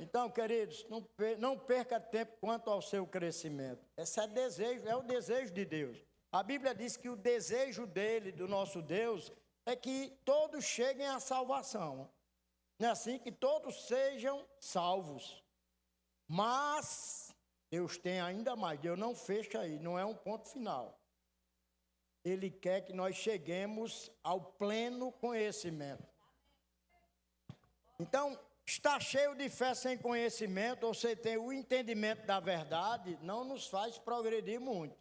Então, queridos, não perca tempo quanto ao seu crescimento. Esse é o desejo de Deus. A Bíblia diz que o desejo dele, do nosso Deus, é que todos cheguem à salvação. Não é assim? Que todos sejam salvos. Mas Deus tem ainda mais. Deus não fecha aí, não é um ponto final. Ele quer que nós cheguemos ao pleno conhecimento. Então, estar cheio de fé sem conhecimento, ou sem ter o entendimento da verdade, não nos faz progredir muito.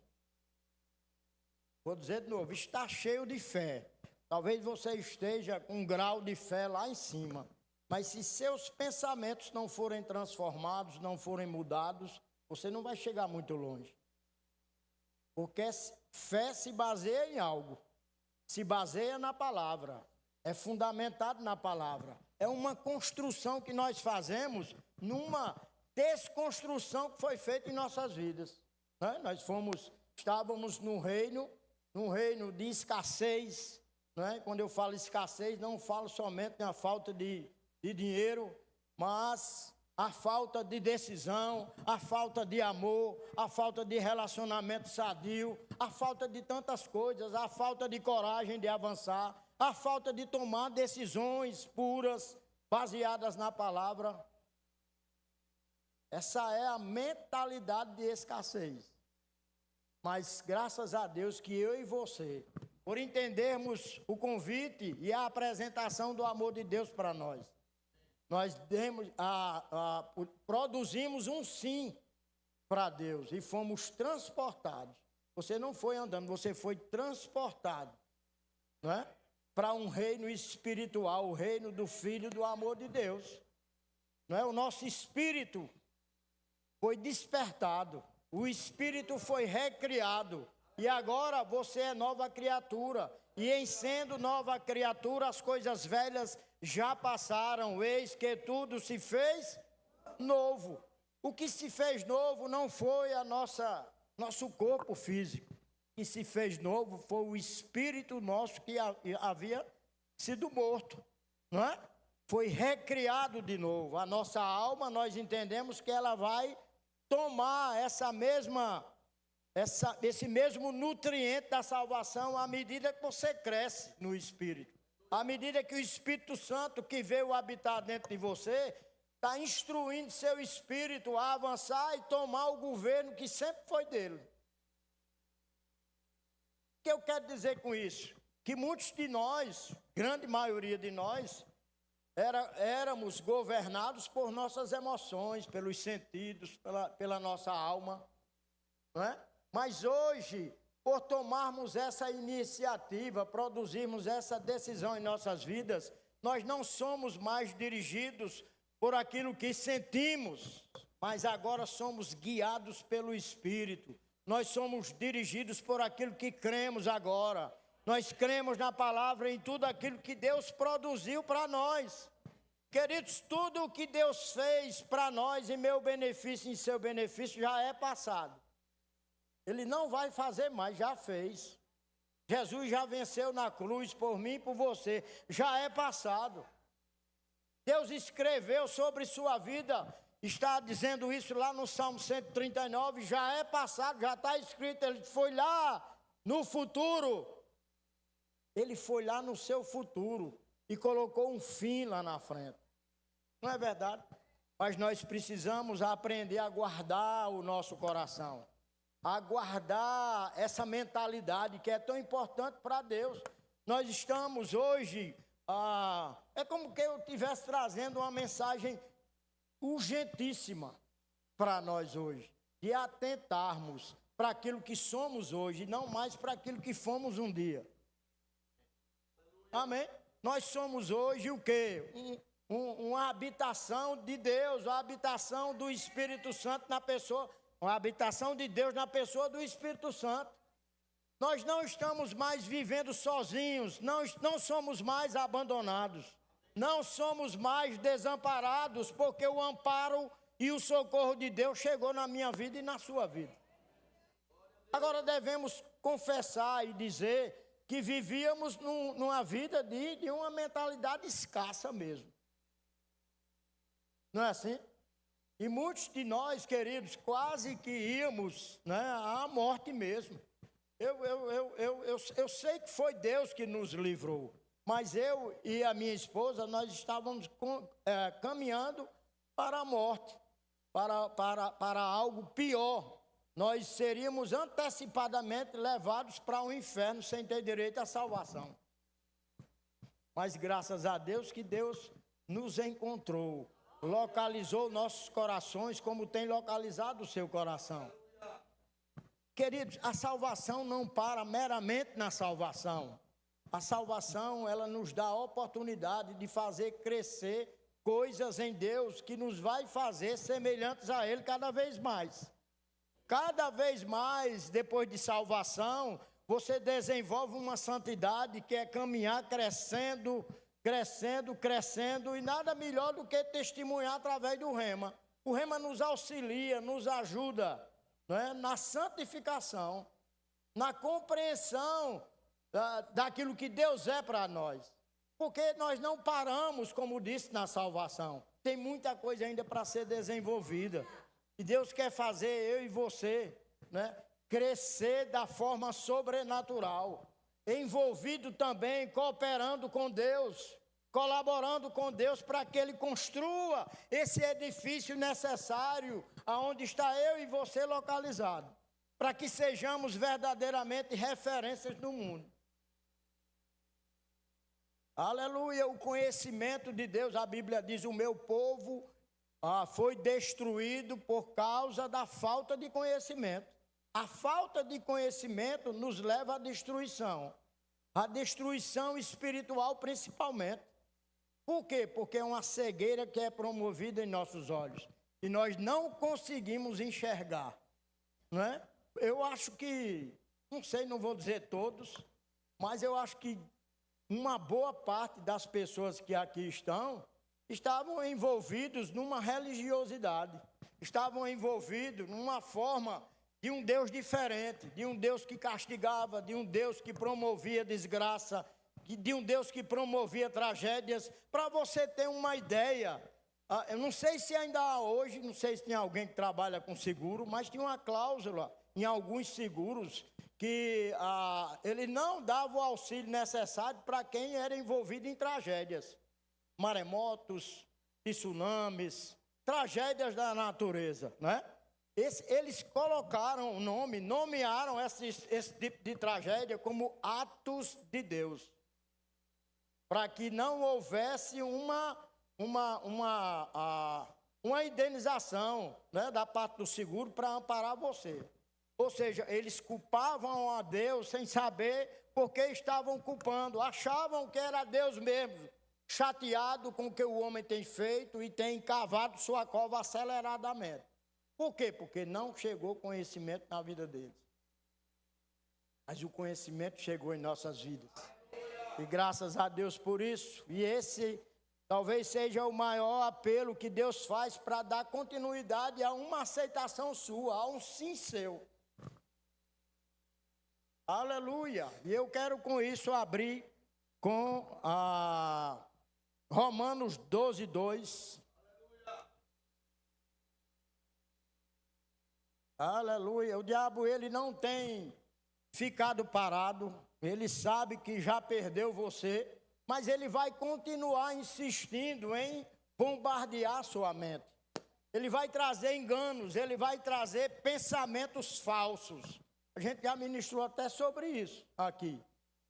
Vou dizer de novo, estar cheio de fé. Talvez você esteja com um grau de fé lá em cima, mas se seus pensamentos não forem transformados, não forem mudados, você não vai chegar muito longe. Porque fé se baseia em algo, se baseia na palavra, é fundamentado na palavra. É uma construção que nós fazemos numa desconstrução que foi feita em nossas vidas. Né? Estávamos num reino de escassez. Né? Quando eu falo escassez, não falo somente na falta de dinheiro, mas a falta de decisão, a falta de amor, a falta de relacionamento sadio, a falta de tantas coisas, a falta de coragem de avançar, a falta de tomar decisões puras, baseadas na palavra. Essa é a mentalidade de escassez. Mas graças a Deus que eu e você, por entendermos o convite e a apresentação do amor de Deus para nós, nós produzimos um sim para Deus e fomos transportados. Você não foi andando, você foi transportado, não é? Para um reino espiritual, o reino do Filho do amor de Deus. Não é? O nosso espírito foi despertado, o espírito foi recriado e agora você é nova criatura. E em sendo nova criatura, as coisas velhas já passaram, eis que tudo se fez novo. O que se fez novo não foi nosso corpo físico. Que se fez novo foi o espírito nosso que havia sido morto, não é? Foi recriado de novo. A nossa alma, nós entendemos que ela vai tomar esse mesmo nutriente da salvação à medida que você cresce no espírito. À medida que o Espírito Santo que veio habitar dentro de você está instruindo seu espírito a avançar e tomar o governo que sempre foi dele. O que eu quero dizer com isso? Que muitos de nós, grande maioria de nós, éramos governados por nossas emoções, pelos sentidos, pela nossa alma, não é? Mas hoje, por tomarmos essa iniciativa, produzirmos essa decisão em nossas vidas, nós não somos mais dirigidos por aquilo que sentimos, mas agora somos guiados pelo Espírito. Nós somos dirigidos por aquilo que cremos agora. Nós cremos na palavra, em tudo aquilo que Deus produziu para nós. Queridos, tudo o que Deus fez para nós, em meu benefício e em seu benefício, já é passado. Ele não vai fazer mais, já fez. Jesus já venceu na cruz por mim e por você, já é passado. Deus escreveu sobre sua vida, está dizendo isso lá no Salmo 139, já é passado, já está escrito, ele foi lá no futuro. Ele foi lá no seu futuro e colocou um fim lá na frente. Não é verdade? Mas nós precisamos aprender a guardar o nosso coração, a guardar essa mentalidade que é tão importante para Deus. Nós estamos hoje, é como que eu estivesse trazendo uma mensagem urgentíssima para nós hoje, de atentarmos para aquilo que somos hoje, e não mais para aquilo que fomos um dia. Amém? Nós somos hoje o quê? Uma habitação de Deus, uma habitação do Espírito Santo na pessoa, uma habitação de Deus na pessoa do Espírito Santo. Nós não estamos mais vivendo sozinhos, não somos mais abandonados, não somos mais desamparados, porque o amparo e o socorro de Deus chegou na minha vida e na sua vida. Agora devemos confessar e dizer que vivíamos numa vida de uma mentalidade escassa mesmo. Não é assim? E muitos de nós, queridos, quase que íamos, né, à morte mesmo. Eu sei que foi Deus que nos livrou, mas eu e a minha esposa, nós estávamos caminhando para a morte, para algo pior. Nós seríamos antecipadamente levados para o inferno sem ter direito à salvação. Mas graças a Deus que Deus nos encontrou, localizou nossos corações como tem localizado o seu coração. Queridos, a salvação não para meramente na salvação. A salvação, ela nos dá a oportunidade de fazer crescer coisas em Deus que nos vai fazer semelhantes a Ele cada vez mais. Cada vez mais, depois de salvação, você desenvolve uma santidade que é caminhar crescendo, e nada melhor do que testemunhar através do rema. O rema nos auxilia, nos ajuda, né, na santificação, na compreensão daquilo que Deus é para nós. Porque nós não paramos, como disse, na salvação. Tem muita coisa ainda para ser desenvolvida. E Deus quer fazer eu e você, né, crescer da forma sobrenatural, envolvido também, cooperando com Deus, colaborando com Deus para que Ele construa esse edifício necessário, aonde está eu e você localizado, para que sejamos verdadeiramente referências no mundo. Aleluia, o conhecimento de Deus, a Bíblia diz, o meu povo foi destruído por causa da falta de conhecimento. A falta de conhecimento nos leva à destruição espiritual principalmente. Por quê? Porque é uma cegueira que é promovida em nossos olhos e nós não conseguimos enxergar, não é? Eu acho que, não sei, não vou dizer todos, mas eu acho que uma boa parte das pessoas que aqui estavam envolvidos numa religiosidade, estavam envolvidos numa forma de um Deus diferente, de um Deus que castigava, de um Deus que promovia desgraça, de um Deus que promovia tragédias. Para você ter uma ideia, eu não sei se ainda há hoje, não sei se tem alguém que trabalha com seguro, mas tinha uma cláusula em alguns seguros que ele não dava o auxílio necessário para quem era envolvido em tragédias, maremotos, tsunamis, tragédias da natureza, né? Eles colocaram o nome, nomearam esse tipo de tragédia como atos de Deus, para que não houvesse uma indenização, né, da parte do seguro para amparar você. Ou seja, eles culpavam a Deus sem saber por que estavam culpando. Achavam que era Deus mesmo, chateado com o que o homem tem feito e tem cavado sua cova aceleradamente. Por quê? Porque não chegou conhecimento na vida deles. Mas o conhecimento chegou em nossas vidas. E graças a Deus por isso. E esse talvez seja o maior apelo que Deus faz para dar continuidade a uma aceitação sua, a um sim seu. Aleluia! E eu quero com isso abrir com Romanos 12, 2. Aleluia! O diabo, ele não tem ficado parado, ele sabe que já perdeu você, mas ele vai continuar insistindo em bombardear sua mente. Ele vai trazer enganos, ele vai trazer pensamentos falsos. A gente já ministrou até sobre isso aqui.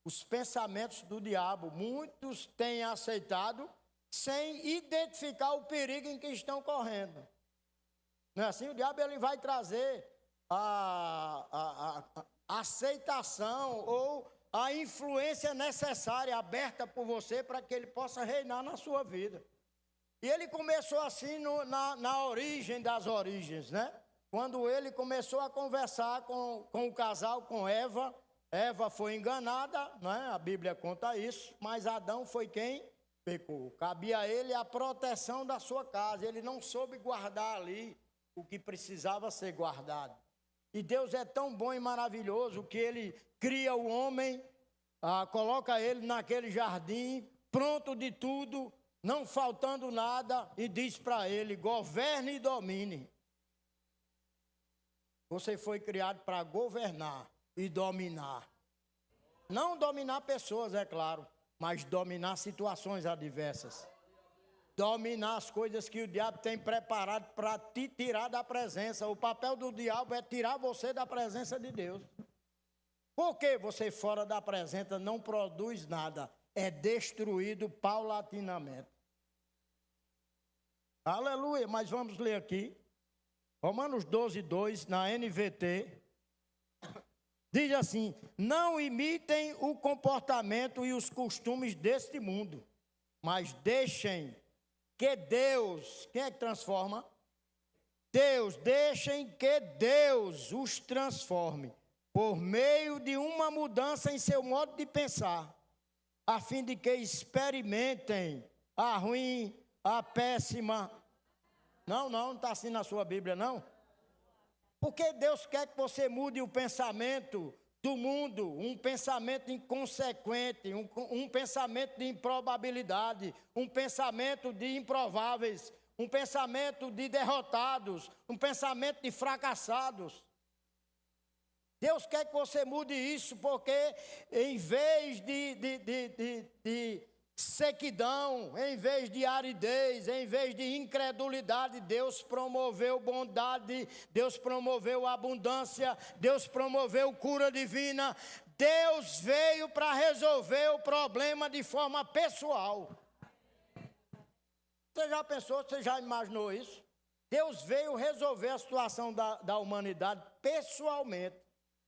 Os pensamentos do diabo, muitos têm aceitado sem identificar o perigo em que estão correndo. Não é assim? O diabo, ele vai trazer a aceitação ou a influência necessária, aberta por você, para que ele possa reinar na sua vida. E ele começou assim na origem das origens, né? Quando ele começou a conversar com o casal, com Eva. Eva foi enganada, né? A Bíblia conta isso, mas Adão foi quem pecou. Cabia a ele a proteção da sua casa, ele não soube guardar ali o que precisava ser guardado. E Deus é tão bom e maravilhoso que ele cria o homem, coloca ele naquele jardim, pronto de tudo, não faltando nada, e diz para ele: governe e domine. Você foi criado para governar e dominar. Não dominar pessoas, é claro, mas dominar situações adversas. Dominar as coisas que o diabo tem preparado para te tirar da presença. O papel do diabo é tirar você da presença de Deus. Porque você fora da presença não produz nada. É destruído paulatinamente. Aleluia, mas vamos ler aqui. Romanos 12, 2, na NVT. Diz assim: não imitem o comportamento e os costumes deste mundo, mas deixem que Deus, quem é que transforma? Deus, deixem que Deus os transforme por meio de uma mudança em seu modo de pensar, a fim de que experimentem a ruim, a péssima. Não está assim na sua Bíblia, não? Porque Deus quer que você mude o pensamento do mundo, um pensamento inconsequente, um pensamento de improbabilidade, um pensamento de improváveis, um pensamento de derrotados, um pensamento de fracassados. Deus quer que você mude isso, porque em vez de sequidão, em vez de aridez, em vez de incredulidade, Deus promoveu bondade, Deus promoveu abundância, Deus promoveu cura divina. Deus veio para resolver o problema de forma pessoal. Você já pensou, você já imaginou isso? Deus veio resolver a situação da humanidade pessoalmente,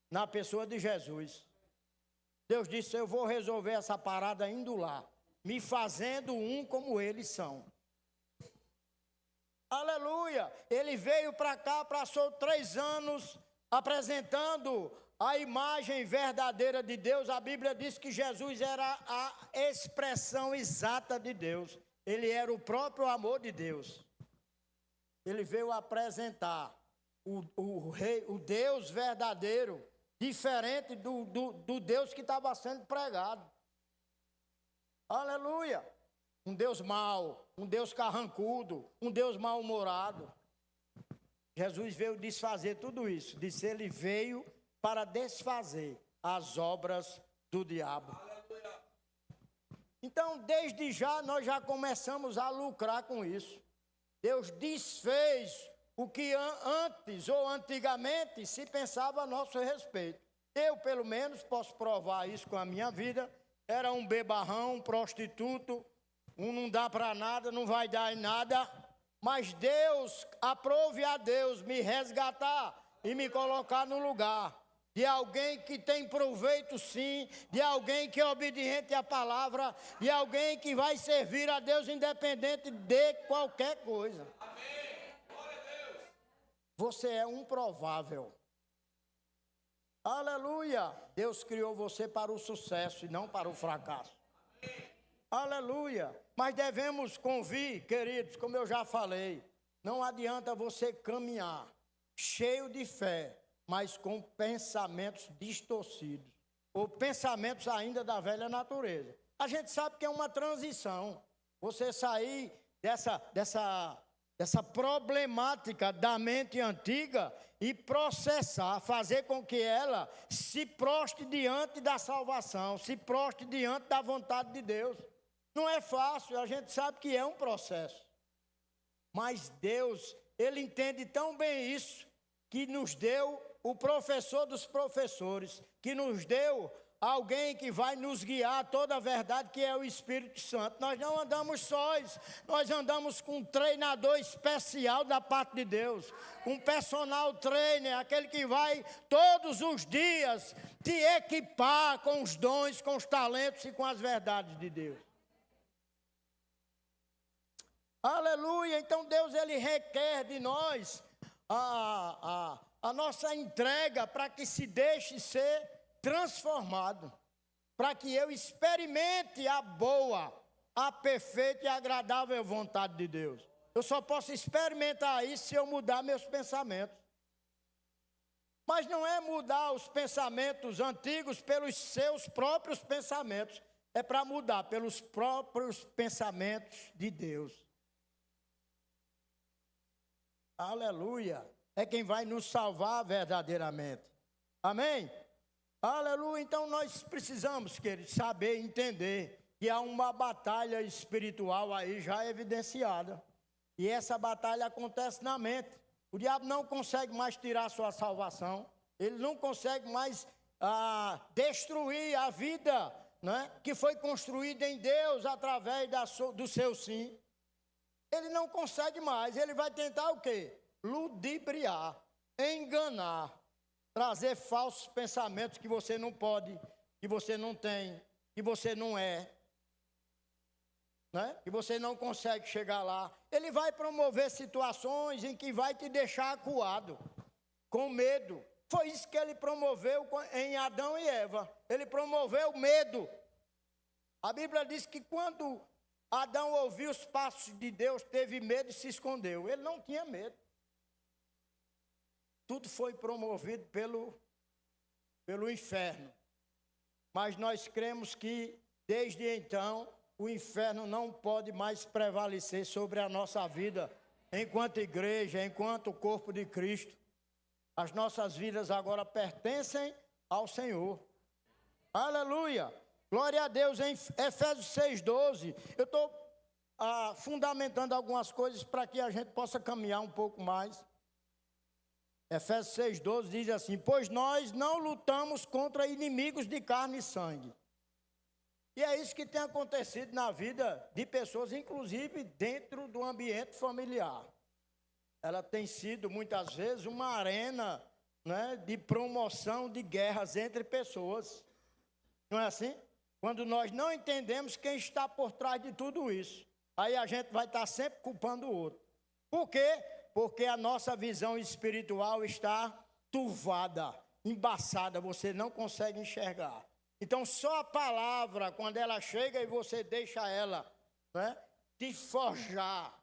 na pessoa de Jesus. Deus disse: eu vou resolver essa parada indo lá, me fazendo um como eles são. Aleluia! Ele veio para cá, passou 3 anos apresentando a imagem verdadeira de Deus. A Bíblia diz que Jesus era a expressão exata de Deus. Ele era o próprio amor de Deus. Ele veio apresentar o Deus verdadeiro, diferente do Deus que estava sendo pregado. Aleluia! Um Deus mau, um Deus carrancudo, um Deus mal-humorado. Jesus veio desfazer tudo isso. Disse: ele veio para desfazer as obras do diabo. Então, desde já, nós já começamos a lucrar com isso. Deus desfez o que antes ou antigamente se pensava a nosso respeito. Eu, pelo menos, posso provar isso com a minha vida. Era um bebarrão, um prostituto, não dá para nada, não vai dar em nada. Mas Deus, aprove a Deus me resgatar e me colocar no lugar de alguém que tem proveito sim, de alguém que é obediente à palavra, de alguém que vai servir a Deus independente de qualquer coisa. Amém. Glória a Deus. Você é um provável. Aleluia! Deus criou você para o sucesso e não para o fracasso. Amém. Aleluia! Mas devemos convir, queridos, como eu já falei, não adianta você caminhar cheio de fé, mas com pensamentos distorcidos, ou pensamentos ainda da velha natureza. A gente sabe que é uma transição. Você sair dessa problemática da mente antiga e processar, fazer com que ela se prostre diante da salvação, se prostre diante da vontade de Deus. Não é fácil, a gente sabe que é um processo. Mas Deus, Ele entende tão bem isso, que nos deu o professor dos professores, que nos deu alguém que vai nos guiar a toda a verdade, que é o Espírito Santo. Nós não andamos sós, nós andamos com um treinador especial da parte de Deus, um personal trainer, aquele que vai todos os dias te equipar com os dons, com os talentos e com as verdades de Deus. Aleluia! Então Deus, Ele requer de nós a nossa entrega para que se deixe ser transformado, para que eu experimente a boa, a perfeita e agradável vontade de Deus. Eu só posso experimentar isso se eu mudar meus pensamentos. Mas não é mudar os pensamentos antigos pelos seus próprios pensamentos. é para mudar pelos próprios pensamentos de Deus. Aleluia. É quem vai nos salvar verdadeiramente. Amém? Aleluia. Então nós precisamos, queridos, saber, entender que há uma batalha espiritual aí já evidenciada. E essa batalha acontece na mente. O diabo não consegue mais tirar a sua salvação. Ele não consegue mais destruir a vida, né, que foi construída em Deus através do seu sim. Ele não consegue mais. Ele vai tentar o quê? Ludibriar, enganar, trazer falsos pensamentos que você não pode, que você não tem, que você não é, né? Que você não consegue chegar lá. Ele vai promover situações em que vai te deixar acuado, com medo. Foi isso que ele promoveu em Adão e Eva. Ele promoveu medo. A Bíblia diz que quando Adão ouviu os passos de Deus, teve medo e se escondeu. Ele não tinha medo. Tudo foi promovido pelo inferno. Mas nós cremos que, desde então, o inferno não pode mais prevalecer sobre a nossa vida, enquanto igreja, enquanto corpo de Cristo. As nossas vidas agora pertencem ao Senhor. Aleluia! Glória a Deus. Em Efésios 6,12, eu estou fundamentando algumas coisas para que a gente possa caminhar um pouco mais. Efésios 6,12 diz assim: pois nós não lutamos contra inimigos de carne e sangue. E é isso que tem acontecido na vida de pessoas, inclusive dentro do ambiente familiar. Ela tem sido, muitas vezes, uma arena, né, de promoção de guerras entre pessoas. Não é assim? Quando nós não entendemos quem está por trás de tudo isso, aí a gente vai estar sempre culpando o outro. Por quê? Porque a nossa visão espiritual está turvada, embaçada, você não consegue enxergar. Então, só a palavra, quando ela chega e você deixa ela, né, te forjar,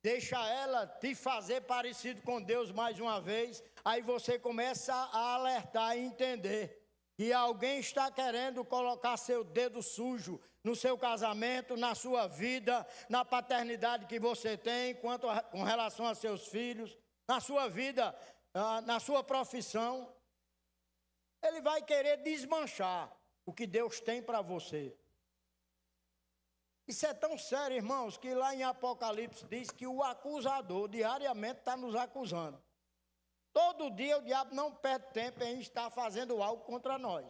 deixa ela te fazer parecido com Deus mais uma vez, aí você começa a alertar e entender que alguém está querendo colocar seu dedo sujo no seu casamento, na sua vida, na paternidade que você tem, com relação a seus filhos, na sua vida, na sua profissão. Ele vai querer desmanchar o que Deus tem para você. Isso é tão sério, irmãos, que lá em Apocalipse diz que o acusador diariamente está nos acusando. Todo dia o diabo não perde tempo em estar fazendo algo contra nós.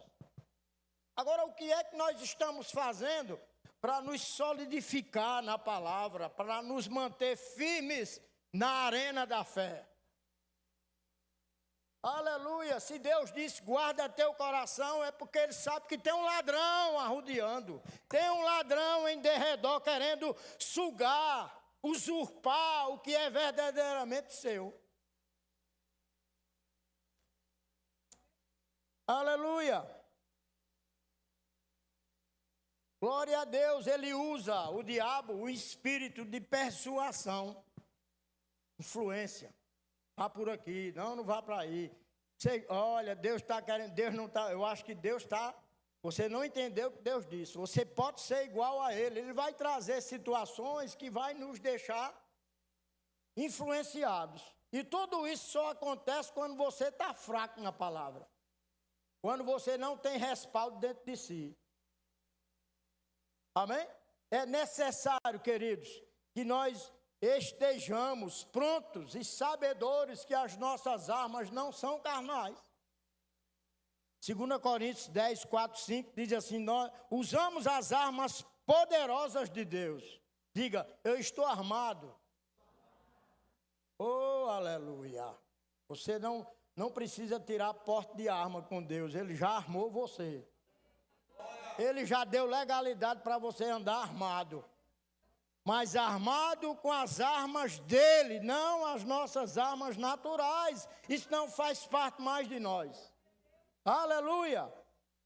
Agora, o que é que nós estamos fazendo para nos solidificar na palavra, para nos manter firmes na arena da fé? Aleluia! Se Deus disse, guarda teu coração, é porque Ele sabe que tem um ladrão arrodeando. Tem um ladrão em derredor querendo sugar, usurpar o que é verdadeiramente seu. Aleluia! Glória a Deus, ele usa o diabo, o espírito de persuasão, influência. Vá por aqui, não vá para aí. Você, olha, Deus está querendo, Deus não está, eu acho que Deus está, você não entendeu o que Deus disse. Você pode ser igual a Ele vai trazer situações que vai nos deixar influenciados. E tudo isso só acontece quando você está fraco na palavra. Quando você não tem respaldo dentro de si. Amém? É necessário, queridos, que nós estejamos prontos e sabedores que as nossas armas não são carnais. 2 Coríntios 10, 4, 5 diz assim: nós usamos as armas poderosas de Deus. Diga, eu estou armado. Oh, aleluia. Você não precisa tirar porte de arma com Deus, Ele já armou você. Ele já deu legalidade para você andar armado. Mas armado com as armas dele, não as nossas armas naturais. Isso não faz parte mais de nós. Aleluia!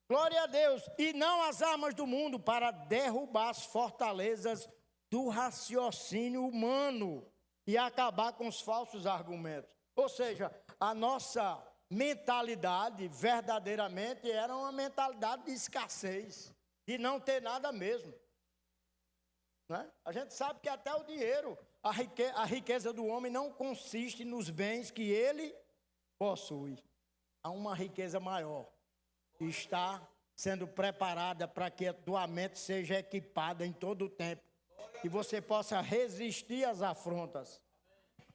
Glória a Deus! E não as armas do mundo para derrubar as fortalezas do raciocínio humano e acabar com os falsos argumentos. Ou seja, a nossa mentalidade verdadeiramente era uma mentalidade de escassez, de não ter nada mesmo. Né? A gente sabe que até o dinheiro, a riqueza do homem não consiste nos bens que ele possui. Há uma riqueza maior que está sendo preparada para que a tua mente seja equipada em todo o tempo. E você possa resistir às afrontas,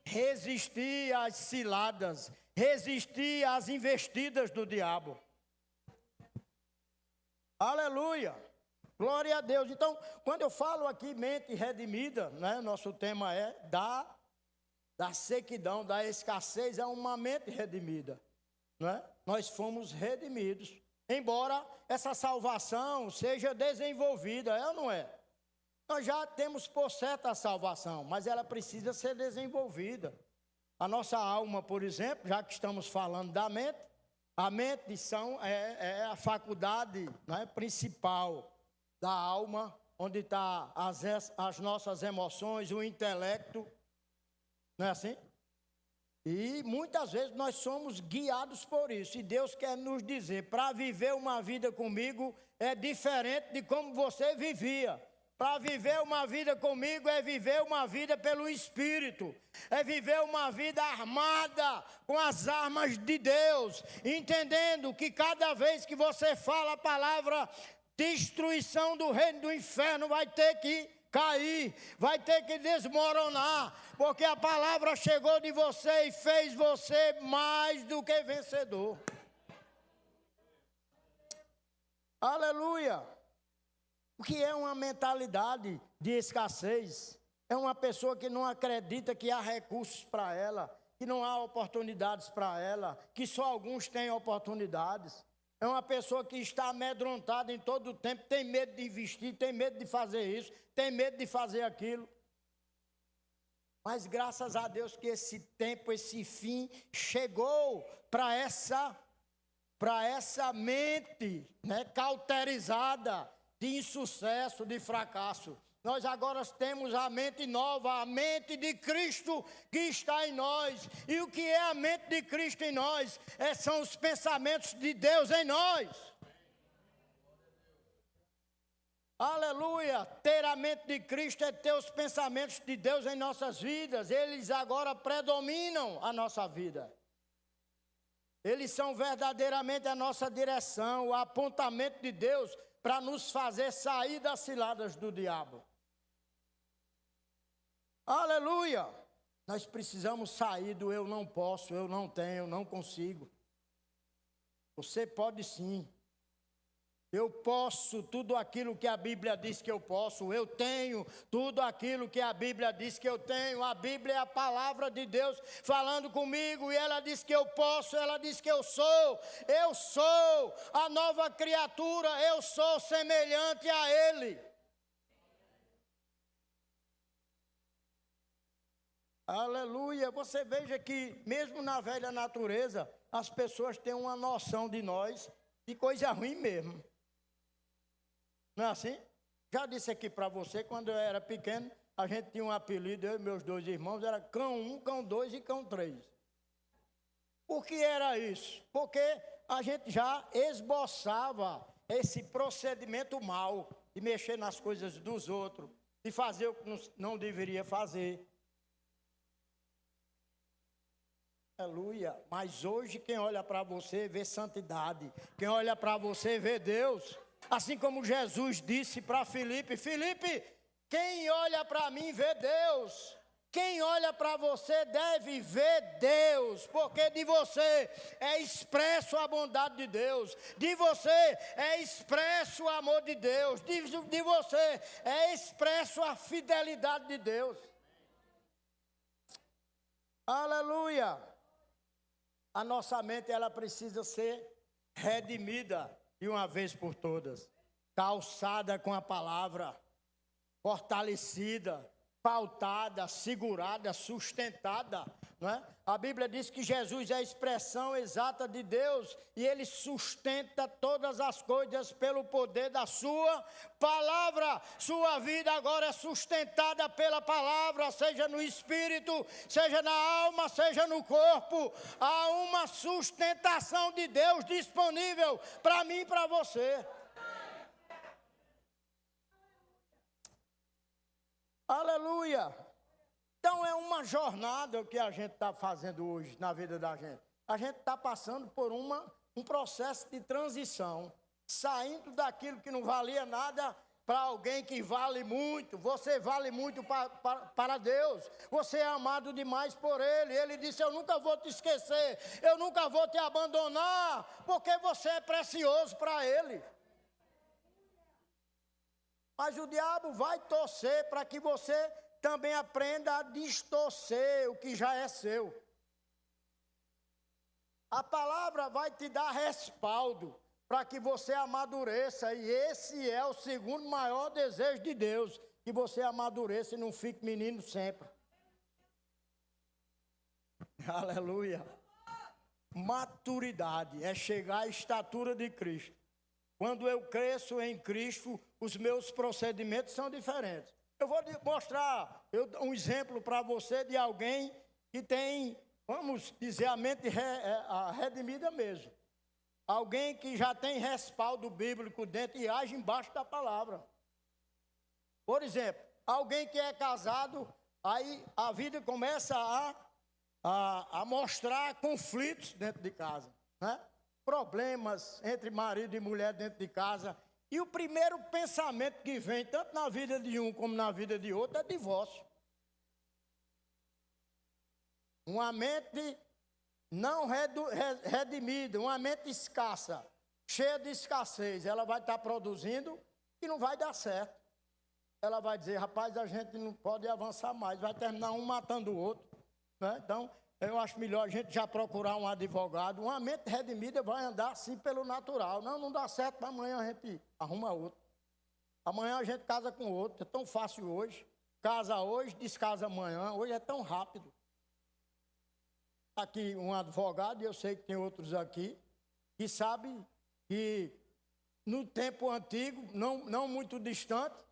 resistir às ciladas, resistir às investidas do diabo. Aleluia! Glória a Deus. Então, quando eu falo aqui mente redimida, né, nosso tema é da sequidão, da escassez, é uma mente redimida. Né? Nós fomos redimidos, embora essa salvação seja desenvolvida, é ou não é? Nós já temos por certa a salvação, mas ela precisa ser desenvolvida. A nossa alma, por exemplo, já que estamos falando da mente, a mente é a faculdade, né, principal da alma, onde estão as nossas emoções, o intelecto, não é assim? E muitas vezes nós somos guiados por isso, e Deus quer nos dizer, para viver uma vida comigo é diferente de como você vivia. Para viver uma vida comigo é viver uma vida pelo Espírito, é viver uma vida armada com as armas de Deus, entendendo que cada vez que você fala a palavra destruição do reino do inferno vai ter que cair, vai ter que desmoronar, porque a palavra chegou de você e fez você mais do que vencedor. Aleluia! O que é uma mentalidade de escassez? É uma pessoa que não acredita que há recursos para ela, que não há oportunidades para ela, que só alguns têm oportunidades. É uma pessoa que está amedrontada em todo o tempo, tem medo de investir, tem medo de fazer isso, tem medo de fazer aquilo. Mas graças a Deus que esse tempo, esse fim, chegou para essa mente, né, cauterizada de insucesso, de fracasso. Nós agora temos a mente nova, a mente de Cristo que está em nós. E o que é a mente de Cristo em nós? São os pensamentos de Deus em nós. Aleluia! Ter a mente de Cristo é ter os pensamentos de Deus em nossas vidas. Eles agora predominam a nossa vida. Eles são verdadeiramente a nossa direção, o apontamento de Deus para nos fazer sair das ciladas do diabo. Aleluia! Nós precisamos sair do eu não posso, eu não tenho, eu não consigo. Você pode sim. Eu posso tudo aquilo que a Bíblia diz que eu posso. Eu tenho tudo aquilo que a Bíblia diz que eu tenho. A Bíblia é a palavra de Deus falando comigo. E ela diz que eu posso, ela diz que eu sou. Eu sou a nova criatura, eu sou semelhante a Ele. Aleluia! Você veja que mesmo na velha natureza, as pessoas têm uma noção de nós de coisa ruim mesmo. Não é assim? Já disse aqui para você, quando eu era pequeno, a gente tinha um apelido, eu e meus dois irmãos, era cão 1, cão 2 e cão 3. Por que era isso? Porque a gente já esboçava esse procedimento mau, de mexer nas coisas dos outros, de fazer o que não deveria fazer. Aleluia, mas hoje quem olha para você vê santidade, quem olha para você vê Deus, assim como Jesus disse para Filipe, Filipe, quem olha para mim vê Deus, quem olha para você deve ver Deus, porque de você é expresso a bondade de Deus, de você é expresso o amor de Deus, de você é expresso a fidelidade de Deus. Aleluia! A nossa mente, ela precisa ser redimida de uma vez por todas, calçada com a palavra, fortalecida, pautada, segurada, sustentada, não é? A Bíblia diz que Jesus é a expressão exata de Deus e Ele sustenta todas as coisas pelo poder da sua palavra. Sua vida agora é sustentada pela palavra, seja no espírito, seja na alma, seja no corpo. Há uma sustentação de Deus disponível para mim e para você. Aleluia! Então é uma jornada que a gente está fazendo hoje na vida da gente. A gente está passando por um processo de transição, saindo daquilo que não valia nada para alguém que vale muito. Você vale muito para Deus. Você é amado demais por Ele. Ele disse: eu nunca vou te esquecer, eu nunca vou te abandonar, porque você é precioso para Ele. Mas o diabo vai torcer para que você também aprenda a distorcer o que já é seu. A palavra vai te dar respaldo para que você amadureça. E esse é o segundo maior desejo de Deus, que você amadureça e não fique menino sempre. Aleluia. Maturidade é chegar à estatura de Cristo. Quando eu cresço em Cristo, os meus procedimentos são diferentes. Eu vou mostrar um exemplo para você de alguém que tem, vamos dizer, a mente redimida mesmo. Alguém que já tem respaldo bíblico dentro e age embaixo da palavra. Por exemplo, alguém que é casado, aí a vida começa a mostrar conflitos dentro de casa, né? Problemas entre marido e mulher dentro de casa. E o primeiro pensamento que vem, tanto na vida de um como na vida de outro, é divórcio. Uma mente não redimida, uma mente escassa, cheia de escassez, ela vai estar produzindo e não vai dar certo. Ela vai dizer: rapaz, a gente não pode avançar mais, vai terminar um matando o outro, né? Então, eu acho melhor a gente já procurar um advogado. Uma mente redimida vai andar assim pelo natural. Não dá certo, para amanhã a gente arruma outro. Amanhã a gente casa com outro. É tão fácil hoje. Casa hoje, descasa amanhã. Hoje é tão rápido. Aqui um advogado, e eu sei que tem outros aqui, que sabem que no tempo antigo, não muito distante,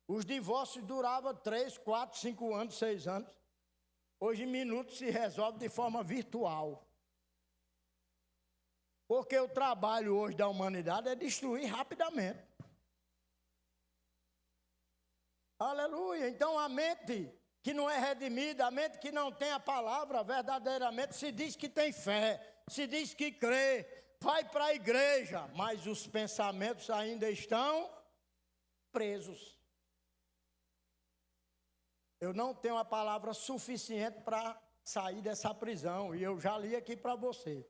os divórcios duravam 3, 4, 5 anos, 6 anos. Hoje, em minutos, se resolve de forma virtual. Porque o trabalho hoje da humanidade é destruir rapidamente. Aleluia. Então, a mente que não é redimida, a mente que não tem a palavra, verdadeiramente se diz que tem fé, se diz que crê, vai para a igreja, mas os pensamentos ainda estão presos. Eu não tenho a palavra suficiente para sair dessa prisão, e eu já li aqui para você.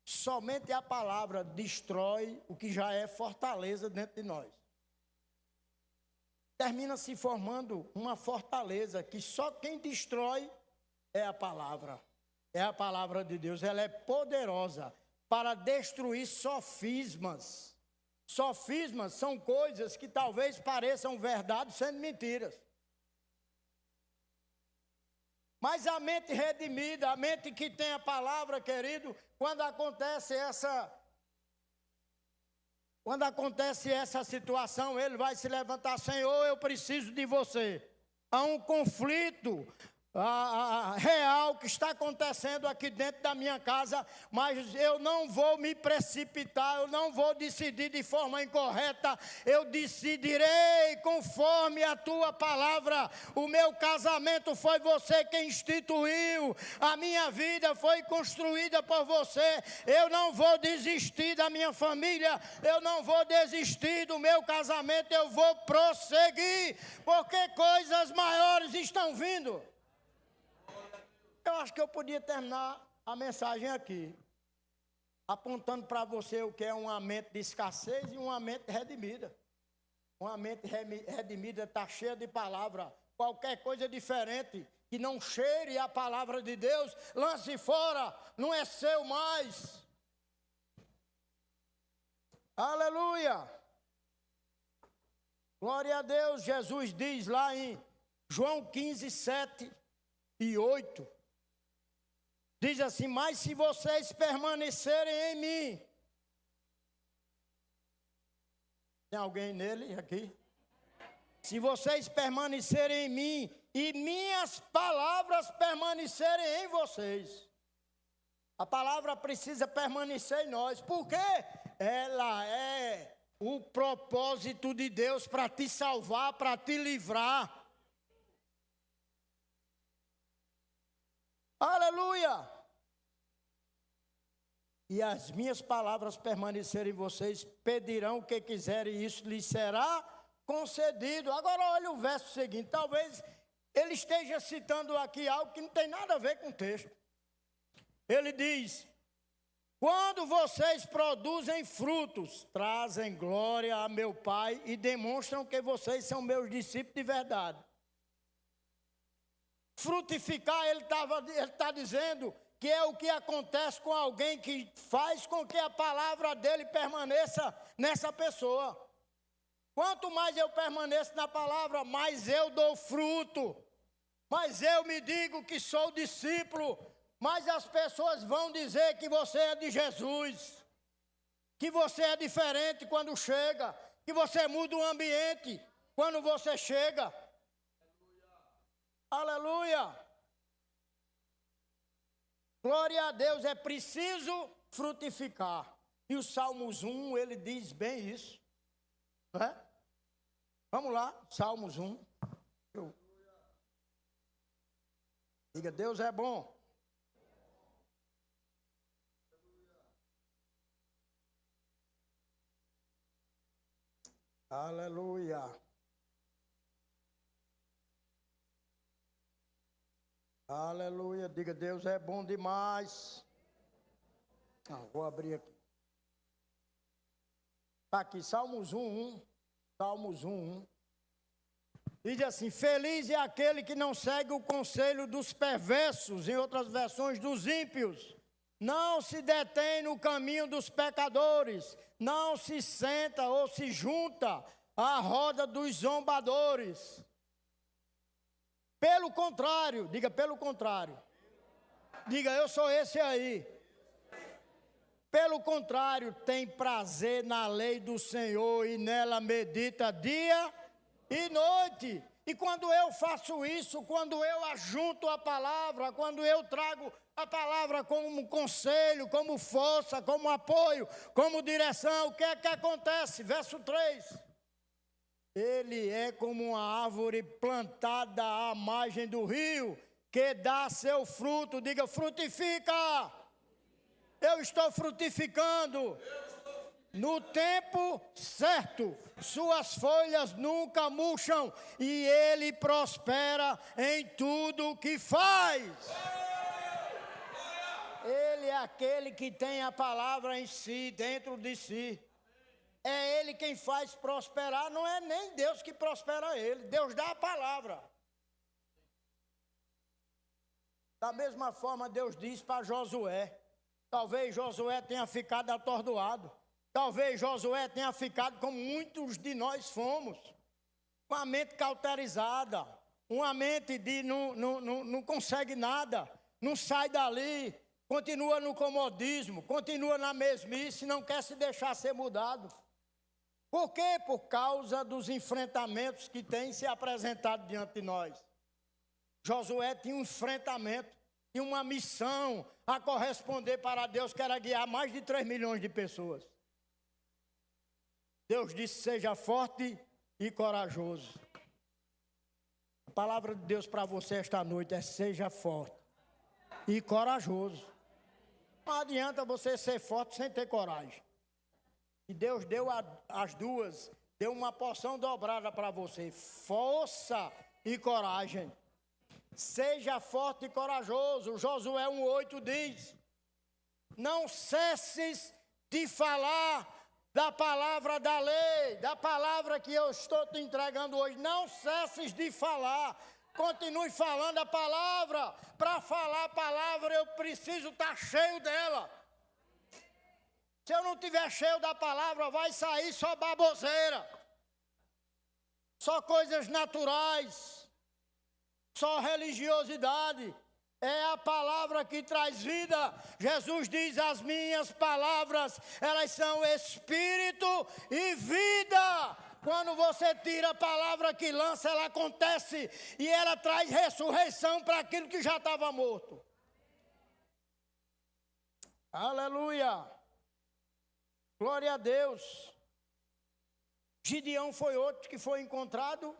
Somente a palavra destrói o que já é fortaleza dentro de nós. Termina se formando uma fortaleza que só quem destrói é a palavra. É a palavra de Deus. Ela é poderosa para destruir sofismas. Sofismas são coisas que talvez pareçam verdade sendo mentiras. Mas a mente redimida, a mente que tem a palavra, querido, quando acontece essa situação, ele vai se levantar: Senhor, eu preciso de você. Há um conflito real que está acontecendo aqui dentro da minha casa, mas eu não vou me precipitar, eu não vou decidir de forma incorreta, eu decidirei conforme a tua palavra. O meu casamento foi você quem instituiu, a minha vida foi construída por você, eu não vou desistir da minha família, eu não vou desistir do meu casamento, eu vou prosseguir, porque coisas maiores estão vindo. Eu acho que eu podia terminar a mensagem aqui, apontando para você o que é uma mente de escassez e uma mente redimida. Uma mente redimida está cheia de palavra. Qualquer coisa diferente que não cheire a palavra de Deus, lance fora, não é seu mais. Aleluia! Glória a Deus. Jesus diz lá em João 15, 7 e 8. Diz assim: mas se vocês permanecerem em mim. Tem alguém nele aqui? Se vocês permanecerem em mim e minhas palavras permanecerem em vocês. A palavra precisa permanecer em nós. Por quê? Ela é o propósito de Deus para te salvar, para te livrar. Aleluia! E as minhas palavras permanecerem em vocês, pedirão o que quiserem e isso lhes será concedido. Agora olha o verso seguinte, talvez ele esteja citando aqui algo que não tem nada a ver com o texto. Ele diz, quando vocês produzem frutos, trazem glória a meu Pai e demonstram que vocês são meus discípulos de verdade. Frutificar, ele está dizendo que é o que acontece com alguém que faz com que a palavra dele permaneça nessa pessoa. Quanto mais eu permaneço na palavra, mais eu dou fruto. Mas eu me digo que sou discípulo, mas as pessoas vão dizer que você é de Jesus, que você é diferente quando chega, que você muda o ambiente quando você chega. Aleluia! Glória a Deus, é preciso frutificar. E o Salmos 1, ele diz bem isso. Não é? Vamos lá, Salmos 1. Diga, Deus é bom. Aleluia. Aleluia. Diga, Deus é bom demais. Vou abrir aqui. Está aqui, Salmos 1:1. Salmos 1:1. Diz assim, feliz é aquele que não segue o conselho dos perversos, em outras versões, dos ímpios. Não se detém no caminho dos pecadores, não se senta ou se junta à roda dos zombadores. Pelo contrário, diga pelo contrário. Diga, eu sou esse aí. Pelo contrário, tem prazer na lei do Senhor e nela medita dia e noite. E quando eu faço isso, quando eu ajunto a palavra, quando eu trago a palavra como conselho, como força, como apoio, como direção, o que é que acontece? Verso 3. Ele é como uma árvore plantada à margem do rio, que dá seu fruto. Diga, frutifica. Eu estou frutificando. No tempo certo, suas folhas nunca murcham e ele prospera em tudo que faz. Ele é aquele que tem a palavra em si, dentro de si. É ele quem faz prosperar, não é nem Deus que prospera ele. Deus dá a palavra. Da mesma forma, Deus diz para Josué. Talvez Josué tenha ficado atordoado. Talvez Josué tenha ficado como muitos de nós fomos. Com a mente cauterizada. Uma mente de não consegue nada. Não sai dali. Continua no comodismo. Continua na mesmice. Não quer se deixar ser mudado. Por quê? Por causa dos enfrentamentos que têm se apresentado diante de nós. Josué tinha um enfrentamento, tinha uma missão a corresponder para Deus, que era guiar mais de 3 milhões de pessoas. Deus disse, seja forte e corajoso. A palavra de Deus para você esta noite é, seja forte e corajoso. Não adianta você ser forte sem ter coragem. E Deus deu as duas, deu uma porção dobrada para você, força e coragem. Seja forte e corajoso. Josué 1:8 diz, não cesses de falar da palavra da lei, da palavra que eu estou te entregando hoje. Não cesses de falar, continue falando a palavra. Para falar a palavra eu preciso estar cheio dela. Se eu não estiver cheio da palavra, vai sair só baboseira, só coisas naturais, só religiosidade. É a palavra que traz vida. Jesus diz, as minhas palavras, elas são espírito e vida. Quando você tira a palavra que lança, ela acontece e ela traz ressurreição para aquilo que já estava morto. Aleluia. Glória a Deus. Gideão foi outro que foi encontrado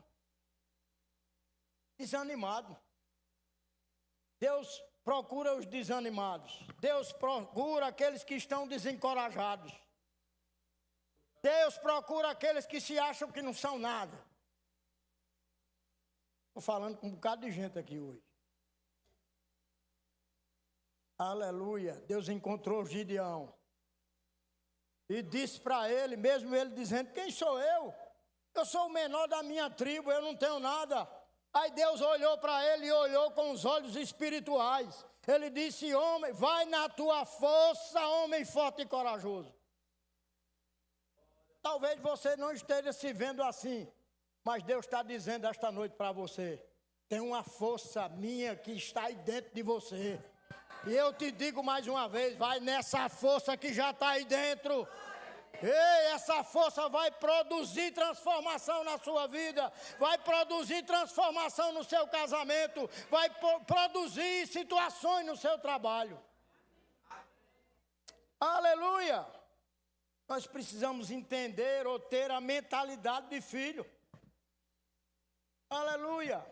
desanimado. Deus procura os desanimados. Deus procura aqueles que estão desencorajados. Deus procura aqueles que se acham que não são nada. Estou falando com um bocado de gente aqui hoje. Aleluia. Deus encontrou Gideão. E disse para ele, mesmo ele dizendo, quem sou eu? Eu sou o menor da minha tribo, eu não tenho nada. Aí Deus olhou para ele e olhou com os olhos espirituais. Ele disse, homem, vai na tua força, homem forte e corajoso. Talvez você não esteja se vendo assim, mas Deus está dizendo esta noite para você, tem uma força minha que está aí dentro de você. E eu te digo mais uma vez, vai nessa força que já está aí dentro. Ei, essa força vai produzir transformação na sua vida, vai produzir transformação no seu casamento, vai produzir situações no seu trabalho. Aleluia! Nós precisamos entender ou ter a mentalidade de filho. Aleluia!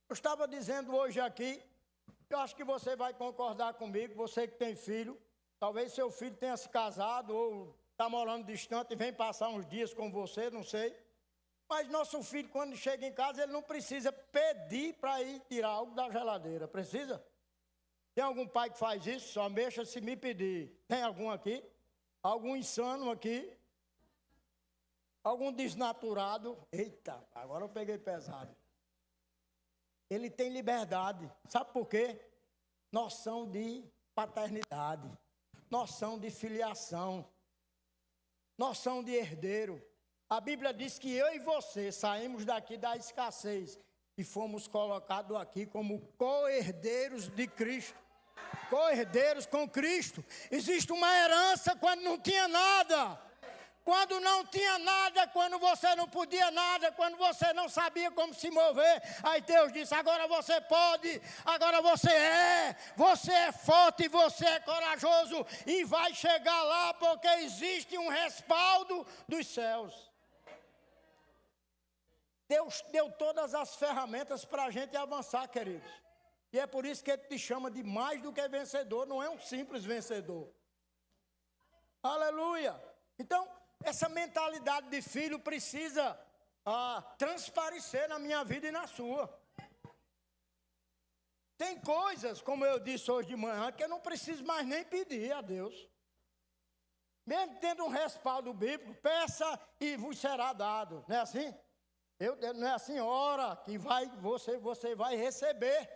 Eu estava dizendo hoje aqui, eu acho que você vai concordar comigo, você que tem filho. Talvez seu filho tenha se casado ou está morando distante e vem passar uns dias com você, não sei. Mas nosso filho, quando chega em casa, ele não precisa pedir para ir tirar algo da geladeira. Precisa? Tem algum pai que faz isso? Só mexa se me pedir. Tem algum aqui? Algum insano aqui? Algum desnaturado? Eita, agora eu peguei pesado. Ele tem liberdade. Sabe por quê? Noção de paternidade. Noção de filiação, noção de herdeiro. A Bíblia diz que eu e você saímos daqui da escassez e fomos colocados aqui como co-herdeiros de Cristo, co-herdeiros com Cristo. Existe uma herança quando não tinha nada. Quando não tinha nada, quando você não podia nada, quando você não sabia como se mover, aí Deus disse, agora você pode, agora você é forte, você é corajoso e vai chegar lá porque existe um respaldo dos céus. Deus deu todas as ferramentas para a gente avançar, queridos. E é por isso que Ele te chama de mais do que vencedor, não é um simples vencedor. Aleluia! Então, essa mentalidade de filho precisa transparecer na minha vida e na sua. Tem coisas, como eu disse hoje de manhã, que eu não preciso mais nem pedir a Deus. Mesmo tendo um respaldo bíblico, peça e vos será dado. Não é assim? Não é assim, ora, que você vai receber.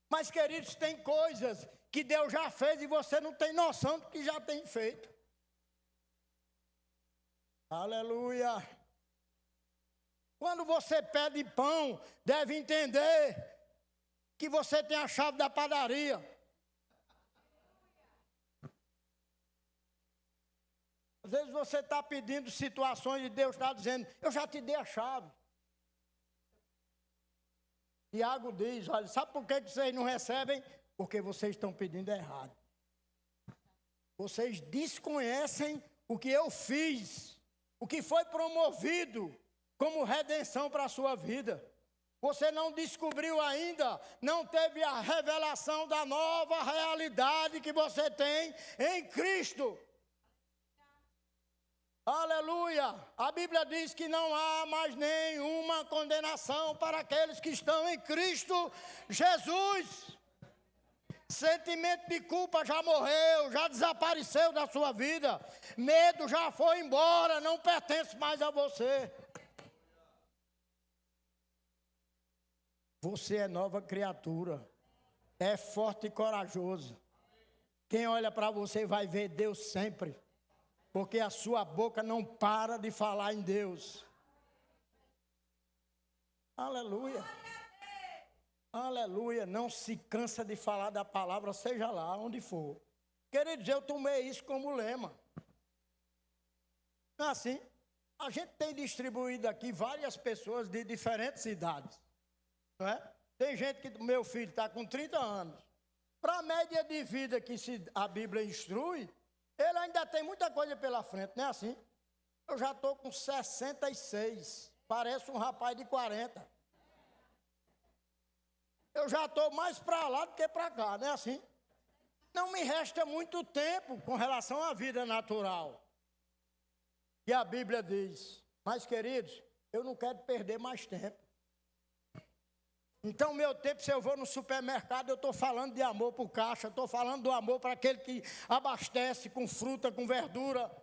Mas, queridos, tem coisas que Deus já fez e você não tem noção do que já tem feito. Aleluia. Quando você pede pão, deve entender que você tem a chave da padaria. Às vezes você está pedindo situações e Deus está dizendo, eu já te dei a chave. Tiago diz, olha, sabe por que vocês não recebem? Porque vocês estão pedindo errado. Vocês desconhecem o que eu fiz. O que foi promovido como redenção para a sua vida. Você não descobriu ainda, não teve a revelação da nova realidade que você tem em Cristo. Aleluia! A Bíblia diz que não há mais nenhuma condenação para aqueles que estão em Cristo Jesus. Sentimento de culpa já morreu, já desapareceu da sua vida. Medo já foi embora, não pertence mais a você. Você é nova criatura. É forte e corajoso. Quem olha para você vai ver Deus sempre. Porque a sua boca não para de falar em Deus. Aleluia. Aleluia, não se cansa de falar da palavra, seja lá onde for. Queridos, eu tomei isso como lema. Assim, a gente tem distribuído aqui várias pessoas de diferentes idades. Não é? Tem gente que, meu filho está com 30 anos. Para a média de vida que a Bíblia instrui, ele ainda tem muita coisa pela frente, não é assim? Eu já estou com 66, parece um rapaz de 40. Eu já estou mais para lá do que para cá, não é assim? Não me resta muito tempo com relação à vida natural. E a Bíblia diz, mas queridos, eu não quero perder mais tempo. Então, meu tempo, se eu vou no supermercado, eu estou falando de amor para o caixa, estou falando do amor para aquele que abastece com fruta, com verdura.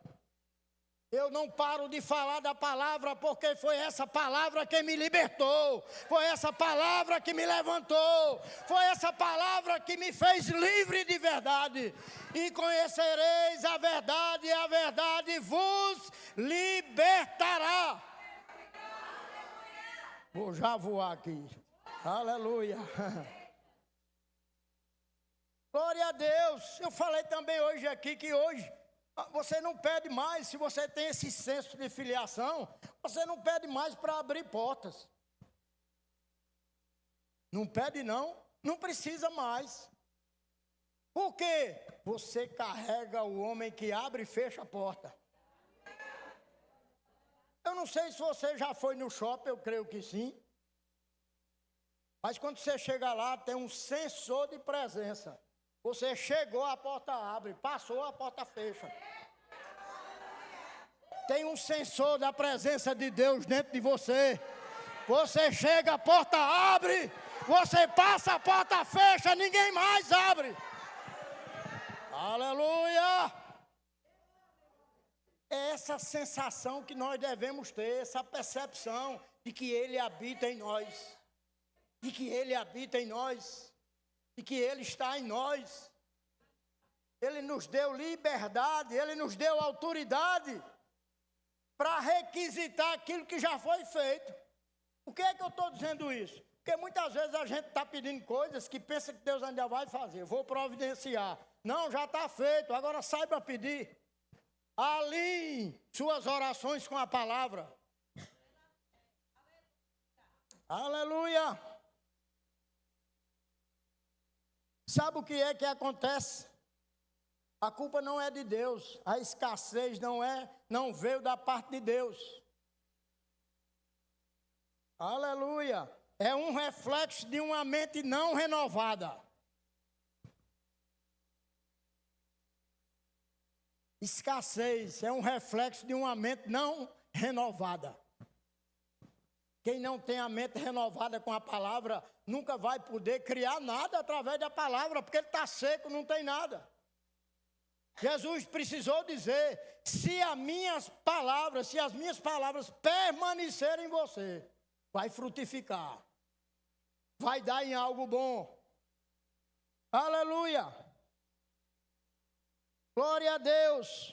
Eu não paro de falar da palavra, porque foi essa palavra que me libertou, foi essa palavra que me levantou, foi essa palavra que me fez livre de verdade. E conhecereis a verdade, e a verdade vos libertará. Vou já voar aqui. Aleluia. Glória a Deus. Eu falei também hoje aqui que hoje você não pede mais, se você tem esse senso de filiação, você não pede mais para abrir portas. Não pede não precisa mais. Por quê? Você carrega o homem que abre e fecha a porta. Eu não sei se você já foi no shopping, eu creio que sim. Mas quando você chega lá, tem um sensor de presença. Você chegou, a porta abre. Passou, a porta fecha. Tem um sensor da presença de Deus dentro de você. Você chega, a porta abre. Você passa, a porta fecha, ninguém mais abre. Aleluia! É essa sensação que nós devemos ter, essa percepção de que Ele habita em nós. De que Ele habita em nós, de que Ele está em nós. Ele nos deu liberdade, Ele nos deu autoridade para requisitar aquilo que já foi feito. Por que é que eu estou dizendo isso? Porque muitas vezes a gente está pedindo coisas que pensa que Deus ainda vai fazer. Vou providenciar. Não, já está feito, agora saiba pedir. Alinhe suas orações com a palavra. Aleluia! Sabe o que é que acontece? A culpa não é de Deus, a escassez não veio da parte de Deus. Aleluia! É um reflexo de uma mente não renovada. Escassez é um reflexo de uma mente não renovada. Quem não tem a mente renovada com a palavra, nunca vai poder criar nada através da palavra, porque ele está seco, não tem nada. Jesus precisou dizer, se as minhas palavras permanecerem em você, vai frutificar, vai dar em algo bom. Aleluia! Glória a Deus!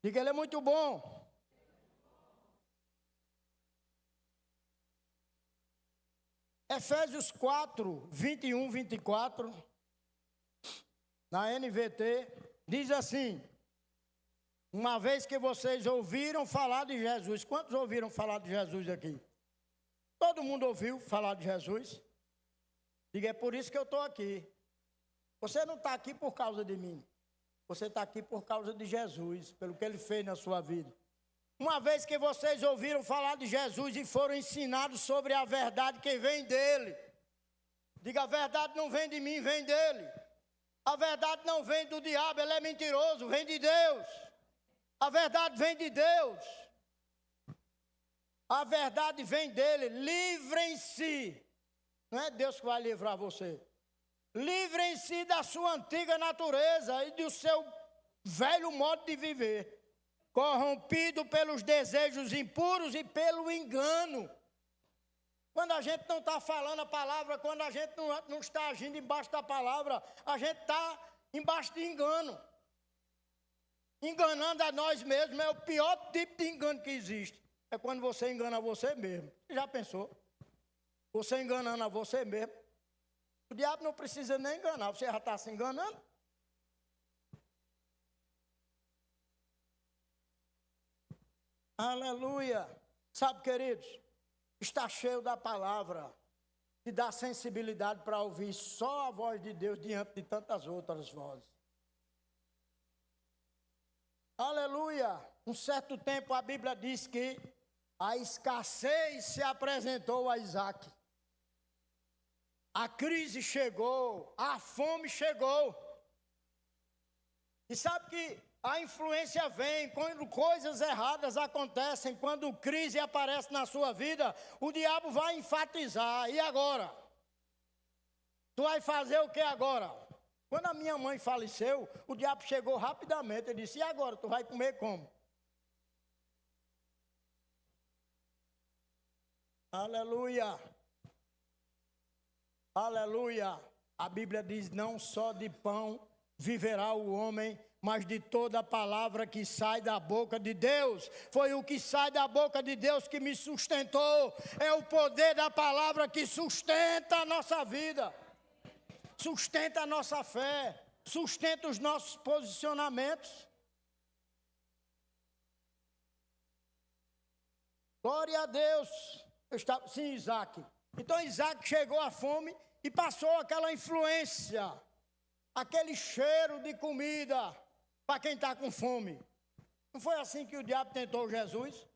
Diga, Ele é muito bom. Efésios 4, 21, 24, na NVT, diz assim, uma vez que vocês ouviram falar de Jesus, quantos ouviram falar de Jesus aqui? Todo mundo ouviu falar de Jesus? Diga, é por isso que eu estou aqui. Você não está aqui por causa de mim, você está aqui por causa de Jesus, pelo que Ele fez na sua vida. Uma vez que vocês ouviram falar de Jesus e foram ensinados sobre a verdade que vem dele. Diga, a verdade não vem de mim, vem dele. A verdade não vem do diabo, ele é mentiroso, vem de Deus. A verdade vem de Deus. A verdade vem dele, livrem-se. Não é Deus que vai livrar você. Livrem-se da sua antiga natureza e do seu velho modo de viver. Corrompido pelos desejos impuros e pelo engano. Quando a gente não está falando a palavra, quando a gente não está agindo embaixo da palavra, a gente está embaixo de engano. Enganando a nós mesmos é o pior tipo de engano que existe. É quando você engana você mesmo. Você já pensou? Você enganando a você mesmo. O diabo não precisa nem enganar, você já está se enganando. Aleluia. Sabe, queridos, está cheio da palavra, que dá sensibilidade para ouvir só a voz de Deus diante de tantas outras vozes. Aleluia. Um certo tempo a Bíblia diz que a escassez se apresentou a Isaac. a crise chegou, a fome chegou. E sabe que a influência vem quando coisas erradas acontecem, quando crise aparece na sua vida, o diabo vai enfatizar. E agora? Tu vai fazer o que agora? Quando a minha mãe faleceu, o diabo chegou rapidamente. Ele disse: e agora? Tu vai comer como? Aleluia. Aleluia. A Bíblia diz: não só de pão viverá o homem, mas de toda a palavra que sai da boca de Deus. Foi o que sai da boca de Deus que me sustentou. É o poder da palavra que sustenta a nossa vida, sustenta a nossa fé, sustenta os nossos posicionamentos. Glória a Deus. Sim, Isaac. Então Isaac chegou à fome e passou aquela influência, aquele cheiro de comida para quem está com fome. Não foi assim que o diabo tentou Jesus?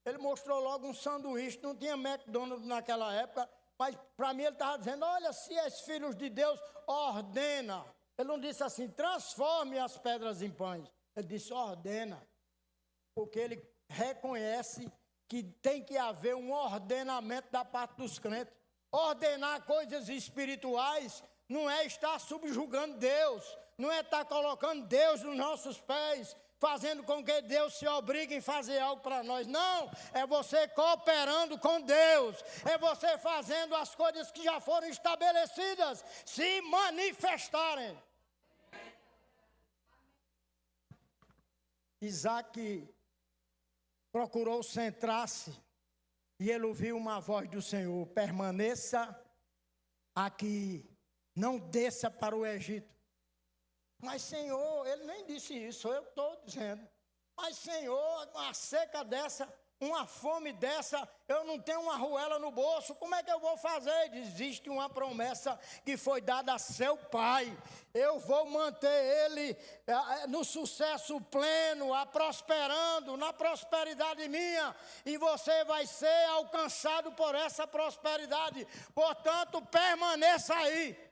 Ele mostrou logo um sanduíche, não tinha McDonald's naquela época, mas para mim ele estava dizendo: olha, se és filhos de Deus, ordena. Ele não disse assim: transforme as pedras em pães. Ele disse: ordena. Porque ele reconhece que tem que haver um ordenamento da parte dos crentes. Ordenar coisas espirituais não é estar subjugando Deus, não é estar colocando Deus nos nossos pés, fazendo com que Deus se obrigue em fazer algo para nós. Não, é você cooperando com Deus, é você fazendo as coisas que já foram estabelecidas se manifestarem. Isaac procurou centrar-se e ele ouviu uma voz do Senhor: permaneça aqui, não desça para o Egito. Mas Senhor, ele nem disse isso, eu estou dizendo. Mas Senhor, uma seca dessa, uma fome dessa, eu não tenho uma arruela no bolso, como é que eu vou fazer? Existe uma promessa que foi dada a seu pai: eu vou manter ele no sucesso pleno, prosperando, na prosperidade minha, e você vai ser alcançado por essa prosperidade, portanto permaneça aí.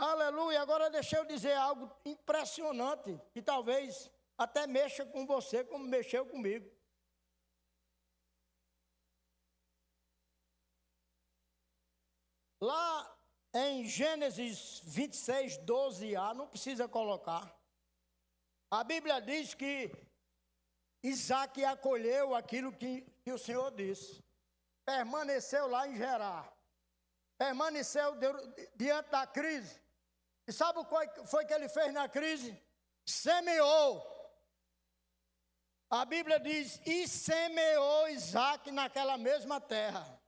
Aleluia. Agora deixa eu dizer algo impressionante, que talvez até mexa com você como mexeu comigo. Lá em Gênesis 26, 12a, não precisa colocar. A Bíblia diz que Isaac acolheu aquilo que o Senhor disse. Permaneceu lá em Gerar. Permaneceu diante da crise. E sabe o que foi que ele fez na crise? Semeou. A Bíblia diz: e semeou Isaac naquela mesma terra. Não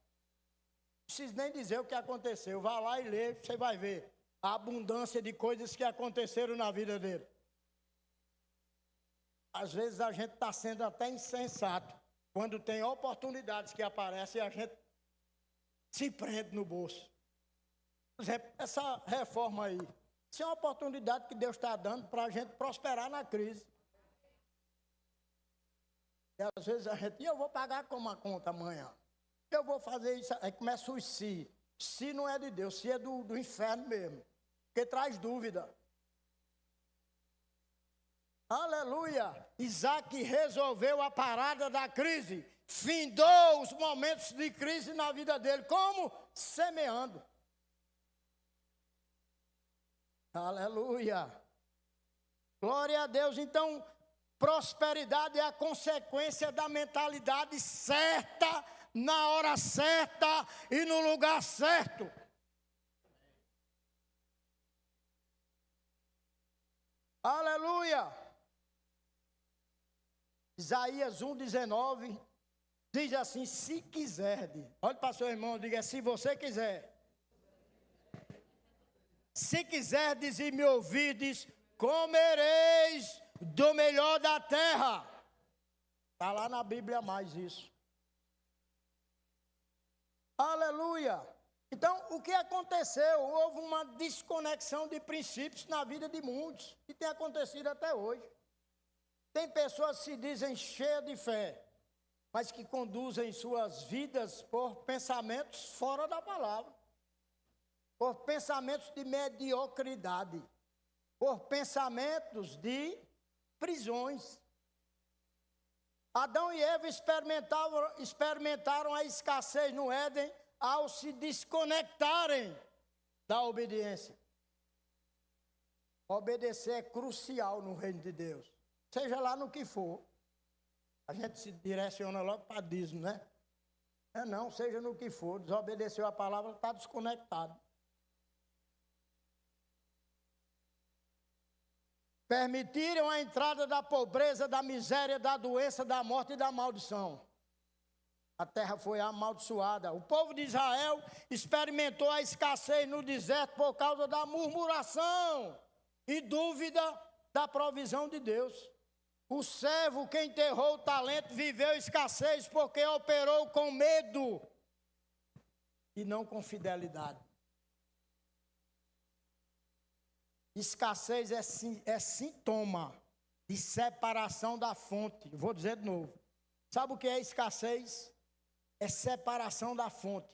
preciso nem dizer o que aconteceu. Vá lá e lê, você vai ver a abundância de coisas que aconteceram na vida dele. Às vezes a gente está sendo até insensato quando tem oportunidades que aparecem e a gente se prende no bolso. Por exemplo, essa reforma aí, isso é uma oportunidade que Deus está dando para a gente prosperar na crise. E às vezes a gente: e eu vou pagar como a conta amanhã? Eu vou fazer isso. Aí começa o se. Se não é de Deus, se é do inferno mesmo. Porque traz dúvida. Aleluia. Isaac resolveu a parada da crise. Findou os momentos de crise na vida dele. Como? Semeando. Aleluia. Glória a Deus. Então, prosperidade é a consequência da mentalidade certa, na hora certa e no lugar certo. Aleluia. Isaías 1,19 diz assim: se quiserdes. Olhe para o seu irmão, diga: se você quiser. Se quiserdes e me ouvirdes, comereis do melhor da terra. Está lá na Bíblia mais isso. Aleluia. Então, o que aconteceu? Houve uma desconexão de princípios na vida de muitos, que tem acontecido até hoje. Tem pessoas que se dizem cheias de fé, mas que conduzem suas vidas por pensamentos fora da palavra, por pensamentos de mediocridade, por pensamentos de prisões. Adão e Eva experimentaram a escassez no Éden ao se desconectarem da obediência. Obedecer é crucial no reino de Deus, seja lá no que for. A gente se direciona logo para dízimo, né? Não, seja no que for, desobedeceu a palavra, está desconectado. Permitiram a entrada da pobreza, da miséria, da doença, da morte e da maldição. A terra foi amaldiçoada. O povo de Israel experimentou a escassez no deserto por causa da murmuração e dúvida da provisão de Deus. O servo que enterrou o talento viveu escassez porque operou com medo e não com fidelidade. Escassez é sintoma de separação da fonte. Vou dizer de novo. Sabe o que é escassez? É separação da fonte.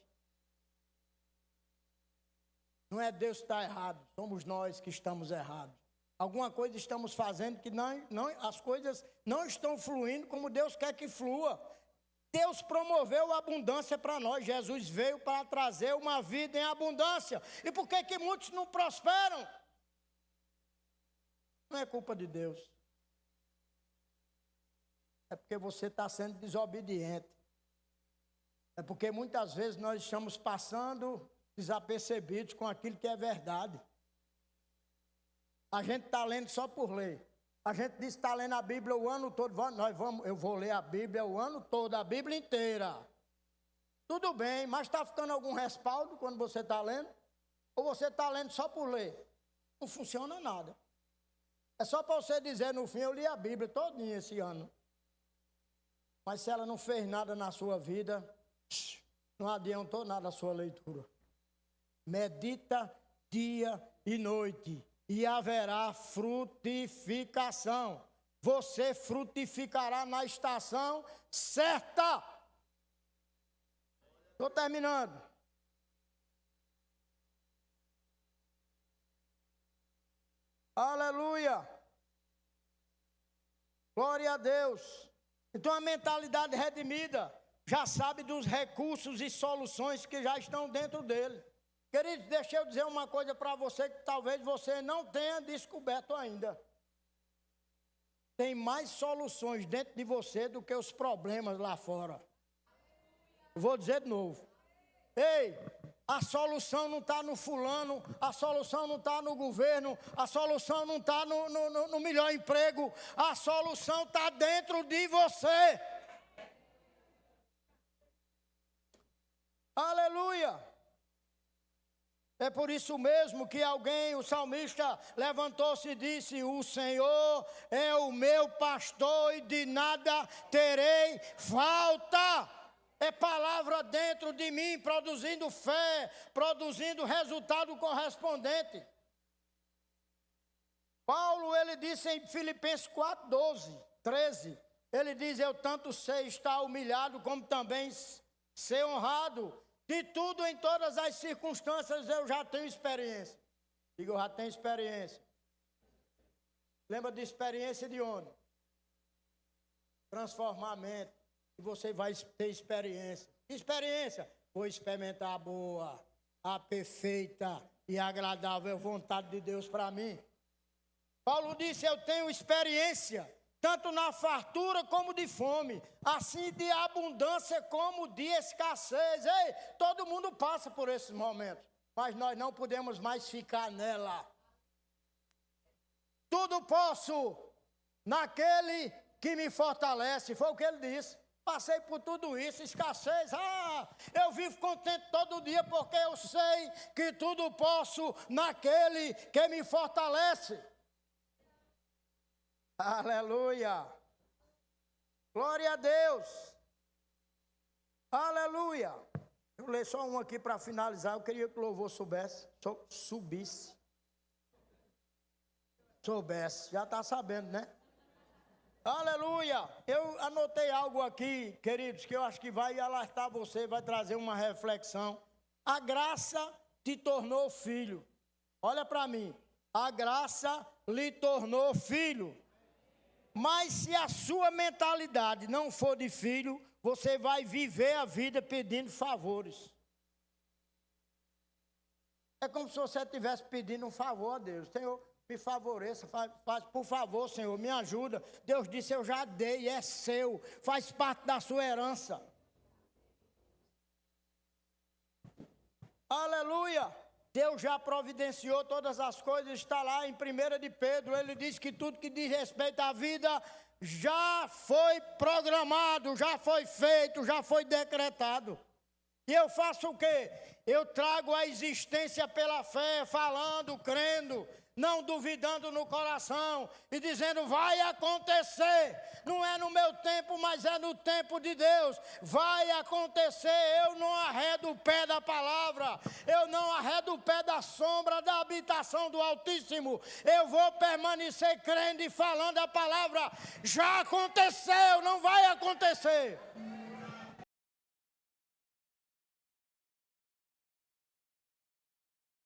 Não é Deus que está errado, somos nós que estamos errados. Alguma coisa estamos fazendo que as coisas não estão fluindo como Deus quer que flua. Deus promoveu a abundância para nós. Jesus veio para trazer uma vida em abundância. E por que muitos não prosperam? Não é culpa de Deus. É porque você está sendo desobediente. É porque muitas vezes nós estamos passando desapercebidos com aquilo que é verdade. A gente está lendo só por ler. A gente diz que está lendo a Bíblia o ano todo. Eu vou ler a Bíblia o ano todo, a Bíblia inteira. Tudo bem, mas está ficando algum respaldo quando você está lendo? Ou você está lendo só por ler? Não funciona nada. É só para você dizer no fim, eu li a Bíblia todinha esse ano. Mas se ela não fez nada na sua vida, não adiantou nada a sua leitura. Medita dia e noite e haverá frutificação. Você frutificará na estação certa. Estou terminando. Aleluia. Glória a Deus. Então a mentalidade redimida já sabe dos recursos e soluções que já estão dentro dele. Queridos, deixa eu dizer uma coisa para você que talvez você não tenha descoberto ainda. Tem mais soluções dentro de você do que os problemas lá fora. Vou dizer de novo. Ei, a solução não está no fulano, a solução não está no governo, a solução não está no melhor emprego, a solução está dentro de você. Aleluia! É por isso mesmo que o salmista, levantou-se e disse: o Senhor é o meu pastor e de nada terei falta. É palavra dentro de mim, produzindo fé, produzindo resultado correspondente. Paulo, ele disse em Filipenses 4:13, ele diz: eu tanto sei estar humilhado, como também ser honrado. De tudo, em todas as circunstâncias, eu já tenho experiência. Digo, eu já tenho experiência. Lembra de experiência de onde? Transformamento. E você vai ter experiência. Experiência. Vou experimentar a boa, a perfeita e agradável vontade de Deus para mim. Paulo disse, eu tenho experiência, tanto na fartura como de fome, assim de abundância como de escassez. Ei, todo mundo passa por esses momentos, mas nós não podemos mais ficar nela. Tudo posso naquele que me fortalece, foi o que ele disse. Passei por tudo isso, escassez, eu vivo contente todo dia porque eu sei que tudo posso naquele que me fortalece. Aleluia. Glória a Deus. Aleluia. Eu vou ler só um aqui para finalizar. Eu queria que o louvor subisse. Soubesse. Já está sabendo, né? Aleluia! Eu anotei algo aqui, queridos, que eu acho que vai alertar você, vai trazer uma reflexão. A graça te tornou filho. Olha para mim. A graça lhe tornou filho. Mas se a sua mentalidade não for de filho, você vai viver a vida pedindo favores. É como se você estivesse pedindo um favor a Deus. Senhor, me favoreça, faz, por favor, Senhor, me ajuda. Deus disse, eu já dei, é seu, faz parte da sua herança. Aleluia! Deus já providenciou todas as coisas, está lá em 1 de Pedro, ele diz que tudo que diz respeito à vida já foi programado, já foi feito, já foi decretado. E eu faço o quê? Eu trago a existência pela fé, falando, crendo, não duvidando no coração e dizendo, vai acontecer. Não é no meu tempo, mas é no tempo de Deus. Vai acontecer. Eu não arredo o pé da palavra. Eu não arredo o pé da sombra da habitação do Altíssimo. Eu vou permanecer crendo e falando a palavra. Já aconteceu, não vai acontecer.